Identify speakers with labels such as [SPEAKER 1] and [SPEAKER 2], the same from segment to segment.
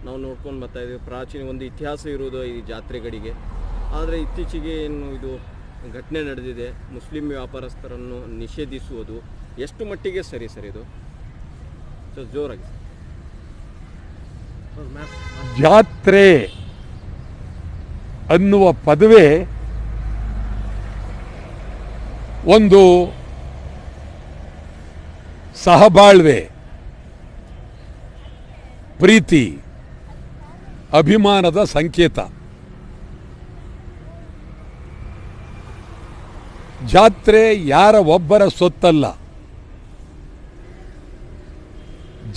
[SPEAKER 1] ನಾವು ನೋಡ್ಕೊಂಡು ಬರ್ತಾ ಇದ್ದೀವಿ. ಪ್ರಾಚೀನ ಒಂದು ಇತಿಹಾಸ ಇರೋದು ಈ ಜಾತ್ರೆಗಳಿಗೆ. ಆದರೆ ಇತ್ತೀಚೆಗೆ ಏನು ಇದು ಘಟನೆ ನಡೆದಿದೆ, ಮುಸ್ಲಿಂ ವ್ಯಾಪಾರಸ್ಥರನ್ನು ನಿಷೇಧಿಸುವುದು ಎಷ್ಟು ಮಟ್ಟಿಗೆ ಸರಿ ಸರ್? ಇದು ಜೋರಾಗಿ
[SPEAKER 2] ಜಾತ್ರೆ ಅನ್ನುವ ಪದವೇ ಒಂದು ಸಹಬಾಳ್ವೆ, ಪ್ರೀತಿ, ಅಭಿಮಾನದ ಸಂಕೇತ. ಜಾತ್ರೆ ಯಾರ ಒಬ್ಬರ ಸೊತ್ತಲ್ಲ.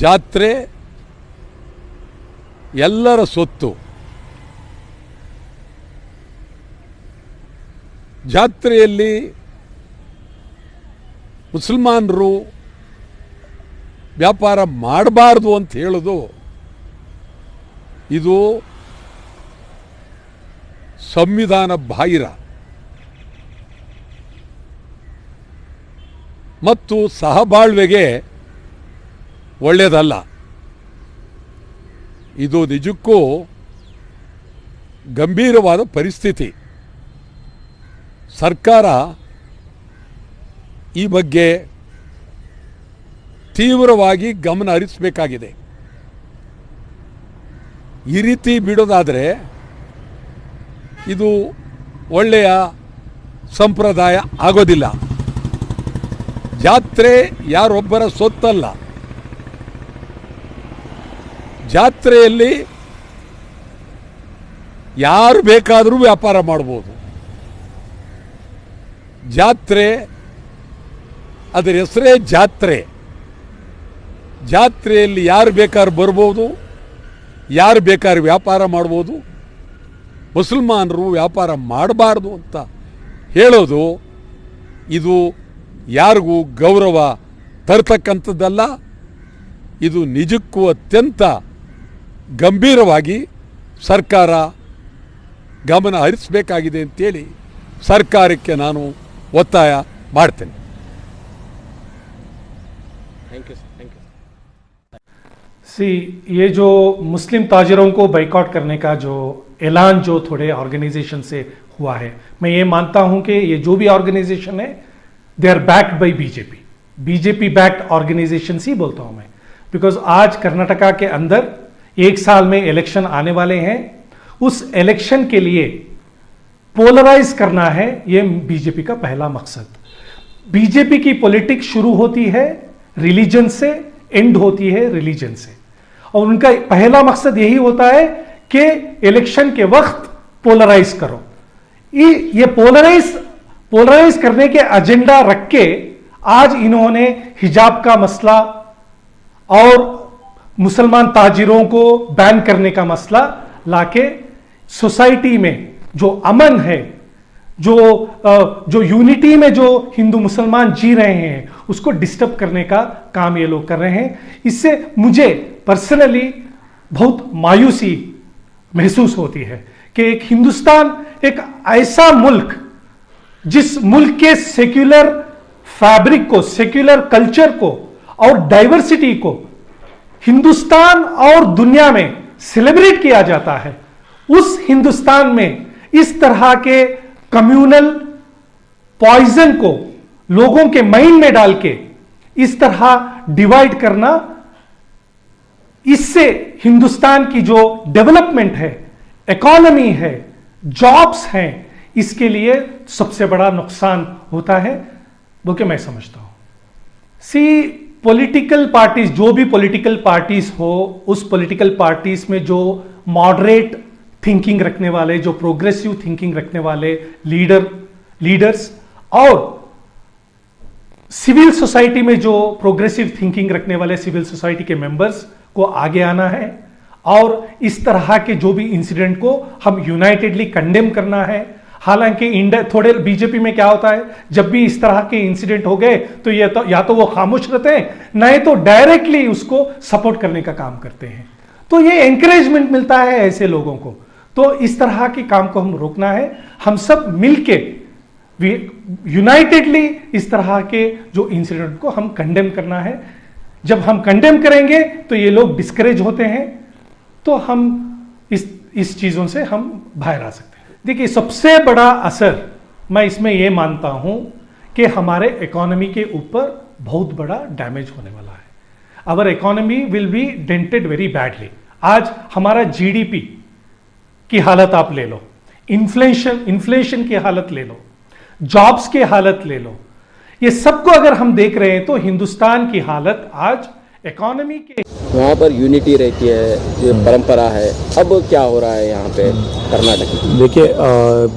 [SPEAKER 2] ಜಾತ್ರೆ ಎಲ್ಲರ ಸೊತ್ತು. ಜಾತ್ರೆಯಲ್ಲಿ ಮುಸಲ್ಮಾನರು ವ್ಯಾಪಾರ ಮಾಡಬಾರ್ದು ಅಂತ ಹೇಳೋದು ಇದು ಸಂವಿಧಾನ ಬಾಹಿರ ಮತ್ತು ಸಹಬಾಳ್ವೆಗೆ ಒಳ್ಳೆಯದಲ್ಲ. ಇದು ನಿಜಕ್ಕೂ ಗಂಭೀರವಾದ ಪರಿಸ್ಥಿತಿ. ಸರ್ಕಾರ ಈ ಬಗ್ಗೆ ತೀವ್ರವಾಗಿ ಗಮನ ಹರಿಸಬೇಕಾಗಿದೆ. ಈ ರೀತಿ ಬಿಡೋದಾದರೆ ಇದು ಒಳ್ಳೆಯ ಸಂಪ್ರದಾಯ ಆಗೋದಿಲ್ಲ. ಜಾತ್ರೆ ಯಾರೊಬ್ಬರ ಸೊತ್ತಲ್ಲ. ಜಾತ್ರೆಯಲ್ಲಿ ಯಾರು ಬೇಕಾದರೂ ವ್ಯಾಪಾರ ಮಾಡ್ಬೋದು. ಜಾತ್ರೆ ಅದರ ಹೆಸರೇ ಜಾತ್ರೆ. ಜಾತ್ರೆಯಲ್ಲಿ ಯಾರು ಬೇಕಾದ್ರೂ ಬರ್ಬೋದು, ಯಾರು ಬೇಕಾದ್ರೂ ವ್ಯಾಪಾರ ಮಾಡ್ಬೋದು. ಮುಸಲ್ಮಾನರು ವ್ಯಾಪಾರ ಮಾಡಬಾರ್ದು ಅಂತ ಹೇಳೋದು ಇದು ಯಾರಿಗೂ ಗೌರವ ತರ್ತಕ್ಕಂಥದ್ದಲ್ಲ. ಇದು ನಿಜಕ್ಕೂ ಅತ್ಯಂತ ಗಂಭೀರವಾಗಿ ಸರ್ಕಾರ ಗಮನ ಹರಿಸಬೇಕಾಗಿದೆ ಅಂತೇಳಿ ಸರ್ಕಾರಕ್ಕೆ ನಾನು ಒತ್ತಾಯ ಮಾಡ್ತೇನೆ.
[SPEAKER 1] Thank you.
[SPEAKER 3] सी, ये जो मुस्लिम ताजिरों को बाइकआउट करने का जो ऐलान जो थोड़े ऑर्गेनाइजेशन से हुआ है, मैं ये मानता हूं कि ये जो भी ऑर्गेनाइजेशन है they are backed by BJP. BJP backed organisation ही बोलता हूं मैं, बिकॉज आज कर्नाटका के अंदर 1 साल में इलेक्शन आने वाले हैं. उस इलेक्शन के लिए पोलराइज करना है, ये बीजेपी का पहला मकसद. बीजेपी की पॉलिटिक्स शुरू होती है रिलीजन से, एंड होती है रिलीजन से, और उनका पहला मकसद यही होता है कि इलेक्शन के वक्त पोलराइज करो. ये पोलराइज करने के एजेंडा रख के आज इन्होंने हिजाब का मसला और मुसलमान ताजिरों को बैन करने का मसला लाके सोसाइटी में जो अमन है, जो यूनिटी में जो हिंदू मुसलमान जी रहे हैं, उसको डिस्टर्ब करने का काम ये लोग कर रहे हैं. इससे मुझे पर्सनली बहुत मायूसी महसूस होती है कि एक हिंदुस्तान एक ऐसा मुल्क, जिस मुल्क के सेक्युलर फैब्रिक को, सेक्युलर कल्चर को और डाइवर्सिटी को हिंदुस्तान और दुनिया में सेलिब्रेट किया जाता है, उस हिंदुस्तान में इस तरह के कम्युनल पॉइजन को लोगों के माइंड में डाल के इस तरह डिवाइड करना, इससे हिंदुस्तान की जो डेवलपमेंट है, इकोनॉमी है, जॉब्स हैं, इसके लिए सबसे बड़ा नुकसान होता है वो कि मैं समझता हूं. सी, पॉलिटिकल पार्टीज, जो भी पॉलिटिकल पार्टीज हो, उस पॉलिटिकल पार्टीज में जो मॉडरेट थिंकिंग रखने वाले, जो प्रोग्रेसिव थिंकिंग रखने वाले लीडर्स और सिविल सोसाइटी में जो प्रोग्रेसिव थिंकिंग रखने वाले सिविल सोसाइटी के मेंबर्स को आगे आना है और इस तरह के जो भी इंसिडेंट को हम यूनाइटेडली कंडेम करना है. हालांकि इंडिया थोड़े बीजेपी में क्या होता है, जब भी इस तरह के इंसिडेंट हो गए तो या तो वो खामोश रहते हैं, नहीं तो डायरेक्टली उसको सपोर्ट करने का काम करते हैं. तो ये एंकरेजमेंट मिलता है ऐसे लोगों को. तो इस तरह के काम को हम रोकना है. हम सब मिलके यूनाइटेडली इस तरह के जो इंसिडेंट को हम कंडेम करना है. जब हम कंडेम करेंगे तो ये लोग डिस्करेज होते हैं. तो तो हम इस चीज़ों से हम बाहर आ सकते हैं। देखिए, सबसे बड़ा असर मैं इसमें यह मानता हूं कि हमारे इकोनॉमी के ऊपर बहुत बड़ा डैमेज होने वाला है। Our economy will be dented very badly. आज हमारा जीडीपी की हालत आप ले लो, इन्फ्लेशन की हालत ले लो, जॉब्स की हालत ले लो, ये सबको अगर हम देख रहे हैं तो हिंदुस्तान की हालत आज इकोनॉमी के
[SPEAKER 1] वहाँ पर यूनिटी रहती है, ये परंपरा है, अब क्या हो रहा है यहाँ पे कर्नाटक में?
[SPEAKER 4] देखिए,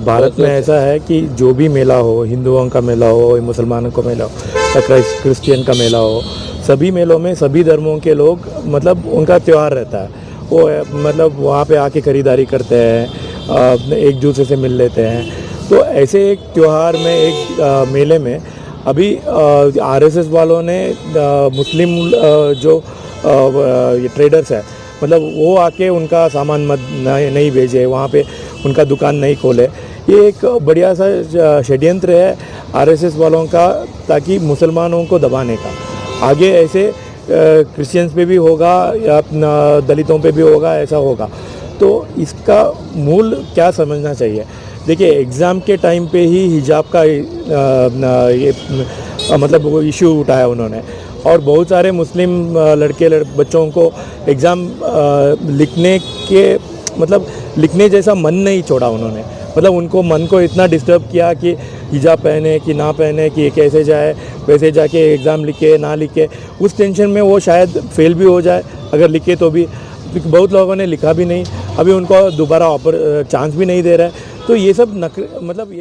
[SPEAKER 4] भारत में ऐसा है कि जो भी मेला हो, हिंदुओं का मेला हो, मुसलमानों का मेला हो या क्रिश्चियन का मेला हो, सभी मेलों में सभी धर्मों के लोग मतलब उनका त्यौहार रहता है। वो मतलब वहाँ पे आके खरीदारी करते हैं, एक दूसरे से मिल लेते हैं। तो ऐसे एक त्यौहार में, एक मेले में अभी आरएसएस वालों ने मुस्लिम जो ये ट्रेडर्स है, मतलब वो आके उनका सामान मत नहीं भेजे, वहाँ पे उनका दुकान नहीं खोले। ये एक बढ़िया सा षड्यंत्र है आरएसएस वालों का, ताकि मुसलमानों को दबाने का। आगे ऐसे क्रिश्चियंस पे भी होगा या दलितों पे भी होगा, ऐसा होगा। तो इसका मूल क्या समझना चाहिए? देखिए, एग्ज़ाम के टाइम पे ही हिजाब का ये मतलब वो इशू उठाया उन्होंने, और बहुत सारे मुस्लिम बच्चों को एग्ज़ाम लिखने के मतलब लिखने जैसा मन नहीं छोड़ा उन्होंने। मतलब उनको मन को इतना डिस्टर्ब किया कि हिजाब पहने कि ना पहने, कि कैसे जाए, वैसे जाके एग्ज़ाम लिखे ना लिखे। उस टेंशन में वो शायद फेल भी हो जाए, अगर लिखे तो भी। बहुत लोगों ने लिखा भी नहीं, अभी उनको दोबारा चांस भी नहीं दे रहा है। तो ये सब मतलब ये